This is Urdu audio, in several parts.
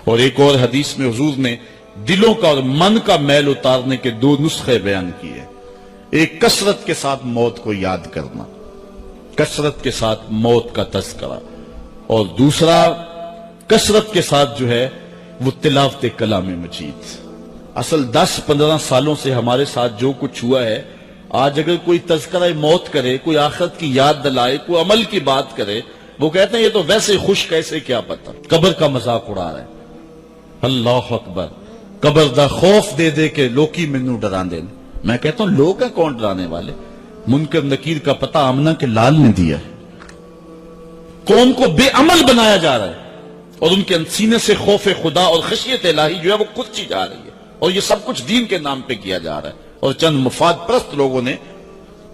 اور ایک اور حدیث میں حضور نے دلوں کا اور من کا میل اتارنے کے 2 نسخے بیان کیے. ایک کثرت کے ساتھ موت کو یاد کرنا، کثرت کے ساتھ موت کا تذکرہ، اور دوسرا کثرت کے ساتھ جو ہے وہ تلاوت کلام مجید. اصل 10-15 سالوں سے ہمارے ساتھ جو کچھ ہوا ہے، آج اگر کوئی تذکرہ موت کرے، کوئی آخرت کی یاد دلائے، کوئی عمل کی بات کرے، وہ کہتے ہیں یہ تو ویسے خوش کیسے، کیا پتہ، قبر کا مذاق اڑا رہے ہیں. اللہ اکبر. قبر دا خوف دے دے کے لوکی مینوں ڈرا دے. میں کہتا ہوں لوگ ہیں کون ڈرانے والے؟ منکر نکیر کا پتہ آمنہ کے لال نے دیا ہے. قوم کو بے عمل بنایا جا رہا ہے اور ان کے سینے سے خوف خدا اور خشیت الہی جو ہے وہ کچی جا رہی ہے، اور یہ سب کچھ دین کے نام پہ کیا جا رہا ہے. اور چند مفاد پرست لوگوں نے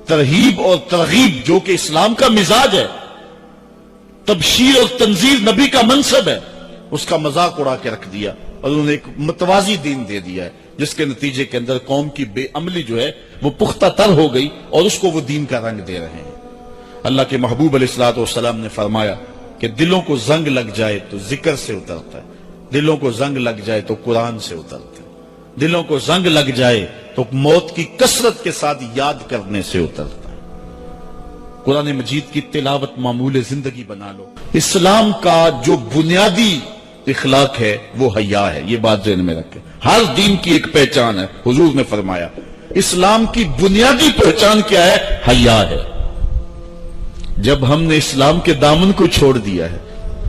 ترہیب اور ترغیب، جو کہ اسلام کا مزاج ہے، تبشیر اور تنذیر نبی کا منصب ہے، اس کا مذاق اڑا کے رکھ دیا اور انہوں نے ایک متوازی دین دے دیا ہے، جس کے نتیجے کے اندر قوم کی بے عملی جو ہے وہ پختہ تر ہو گئی اور اس کو وہ دین کا رنگ دے رہے ہیں. اللہ کے محبوب علیہ الصلوۃ والسلام نے فرمایا کہ دلوں کو زنگ لگ جائے تو ذکر سے اترتا ہے، دلوں کو زنگ لگ جائے تو قرآن سے اترتا ہے، دلوں کو زنگ لگ جائے تو موت کی کثرت کے ساتھ یاد کرنے سے اترتا ہے. قرآن مجید کی تلاوت معمول زندگی بنا لو. اسلام کا جو بنیادی اخلاق ہے وہ حیا ہے، یہ بات ذہن میں رکھیں. ہر دین کی ایک پہچان ہے. حضور نے فرمایا اسلام کی بنیادی پہچان کیا ہے؟ حیا ہے. جب ہم نے اسلام کے دامن کو چھوڑ دیا ہے،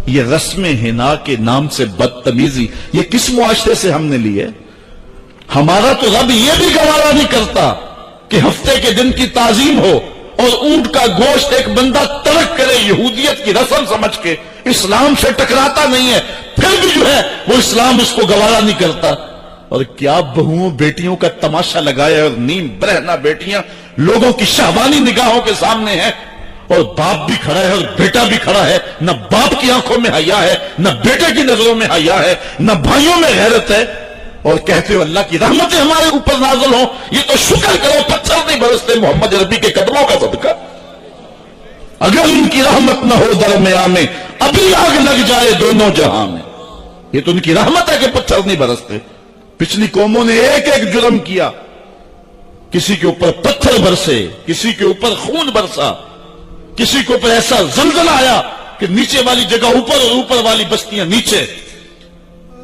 یہ رسم حنا کے نام سے بدتمیزی یہ کس معاشرے سے ہم نے لی ہے؟ ہمارا تو رب یہ بھی گوارا نہیں کرتا کہ ہفتے کے دن کی تعظیم ہو اور اونٹ کا گوشت ایک بندہ ترک کرے یہودیت کی رسم سمجھ کے. اسلام سے ٹکراتا نہیں ہے، پھر بھی جو ہے وہ اسلام اس کو گوارا نہیں کرتا. اور کیا بہوؤں بیٹیوں کا تماشا لگایا، اور نیم برہنہ بیٹیاں لوگوں کی شہوانی نگاہوں کے سامنے ہیں، اور باپ بھی کھڑا ہے اور بیٹا بھی کھڑا ہے. نہ باپ کی آنکھوں میں حیا ہے، نہ بیٹے کی نظروں میں حیا ہے، نہ بھائیوں میں غیرت ہے، اور کہتے ہو اللہ کی رحمتیں ہمارے اوپر نازل ہوں. یہ تو شکر کرو پتھر نہیں برستے محمد عربی کے قدموں کا صدقہ. اگر ان کی رحمت نہ ہو درمیان میں ابھی آگ لگ جائے دونوں جہاں میں. یہ تو ان کی رحمت ہے کہ پتھر نہیں برستے. پچھلی قوموں نے ایک ایک جرم کیا، کسی کے اوپر پتھر برسے، کسی کے اوپر خون برسا، کسی کے اوپر ایسا زلزلہ آیا کہ نیچے والی جگہ اوپر اور اوپر والی بستیاں نیچے.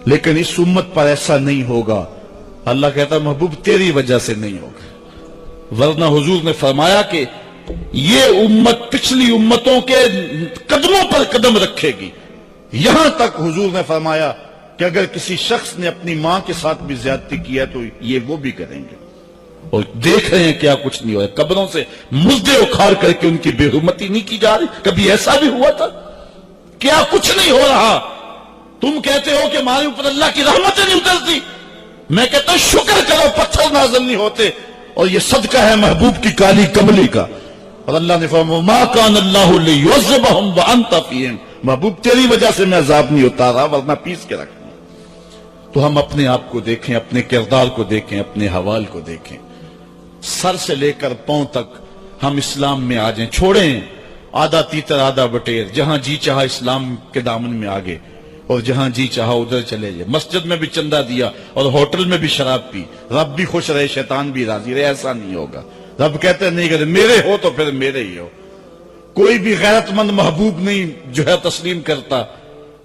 لیکن اس امت پر ایسا نہیں ہوگا. اللہ کہتا محبوب تیری وجہ سے نہیں ہوگا، ورنہ حضور نے فرمایا کہ یہ امت پچھلی امتوں کے قدموں پر قدم رکھے گی. یہاں تک حضور نے فرمایا کہ اگر کسی شخص نے اپنی ماں کے ساتھ بھی زیادتی کیا تو یہ وہ بھی کریں گے. اور دیکھ رہے ہیں کیا کچھ نہیں ہوا. قبروں سے مردے اکھاڑ کر کے ان کی بے حرمتی نہیں کی جا رہی. کبھی ایسا بھی ہوا تھا؟ کیا کچھ نہیں ہو رہا؟ تم کہتے ہو کہ ہمارے اوپر اللہ کی رحمتیں نہیں اترتی. میں کہتا ہوں شکر کرو پتھر نازل نہیں ہوتے. اور یہ صدقہ ہے محبوب کی کالی کملی کا. اور اللہ نے فرمایا ما کان اللہ لیعذبہم وانت فیہم. محبوب تیری وجہ سے میں عذاب نہیں اتارا ورنہ پیس کے رکھنا. تو ہم اپنے آپ کو دیکھیں، اپنے کردار کو دیکھیں، اپنے حوال کو دیکھیں. سر سے لے کر پاؤں تک ہم اسلام میں آ جائیں. چھوڑیں آدھا تیتر آدھا بٹیر. جہاں جی چاہا اسلام کے دامن میں آگے اور جہاں جی چاہا ادھر چلے جائے. مسجد میں بھی چندہ دیا اور ہوٹل میں بھی شراب پی. رب بھی خوش رہے، شیطان بھی راضی رہے. ایسا نہیں ہوگا. رب کہتے نہیں کہ میرے ہو تو پھر میرے ہی ہو. کوئی بھی غیرت مند محبوب نہیں جو ہے تسلیم کرتا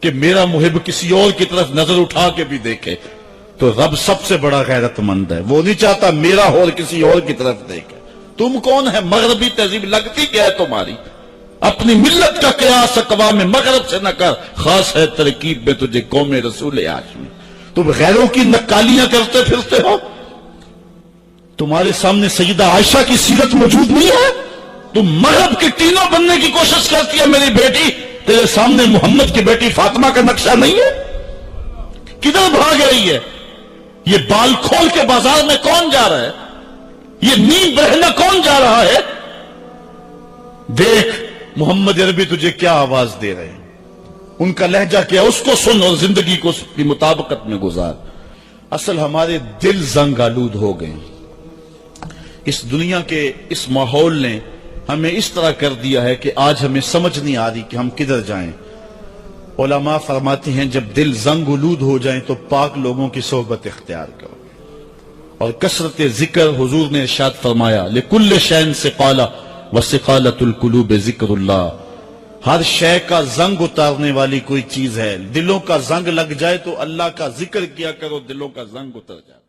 کہ میرا محب کسی اور کی طرف نظر اٹھا کے بھی دیکھے. تو رب سب سے بڑا غیرت مند ہے. وہ نہیں چاہتا میرا ہو اور کسی اور کی طرف دیکھے. تم کون ہے؟ مغربی تہذیب لگتی کیا ہے تمہاری؟ اپنی ملت کا قیاس اقوام مغرب سے نہ کر. خاص ہے ترکیب میں تجھے قوم رسول ہاشمی. تم غیروں کی نکالیاں کرتے پھرتے ہو. تمہارے سامنے سیدہ عائشہ کی سیرت موجود نہیں ہے. تم مغرب کی ٹینوں بننے کی کوشش کرتی ہے میری بیٹی. تیرے سامنے محمد کی بیٹی فاطمہ کا نقشہ نہیں ہے. کدھر بھاگ رہی ہے؟ یہ بال کھول کے بازار میں کون جا رہا ہے؟ یہ نیم برہنہ کون جا رہا ہے؟ دیکھ محمد عربی تجھے کیا آواز دے رہے ہیں. ان کا لہجہ کیا، اس کو سن اور زندگی کو اس کی مطابقت میں گزار. اصل ہمارے دل زنگ آلود ہو گئے. اس دنیا کے اس ماحول نے ہمیں اس طرح کر دیا ہے کہ آج ہمیں سمجھ نہیں آ رہی کہ ہم کدھر جائیں. علماء فرماتے ہیں جب دل زنگ آلود ہو جائیں تو پاک لوگوں کی صحبت اختیار کرو. اور کثرت ذکر، حضور نے ارشاد فرمایا لکل شین سقالہ وسقالۃ القلوب ذکر اللہ. ہر شے کا زنگ اتارنے والی کوئی چیز ہے. دلوں کا زنگ لگ جائے تو اللہ کا ذکر کیا کرو، دلوں کا زنگ اتر جائے.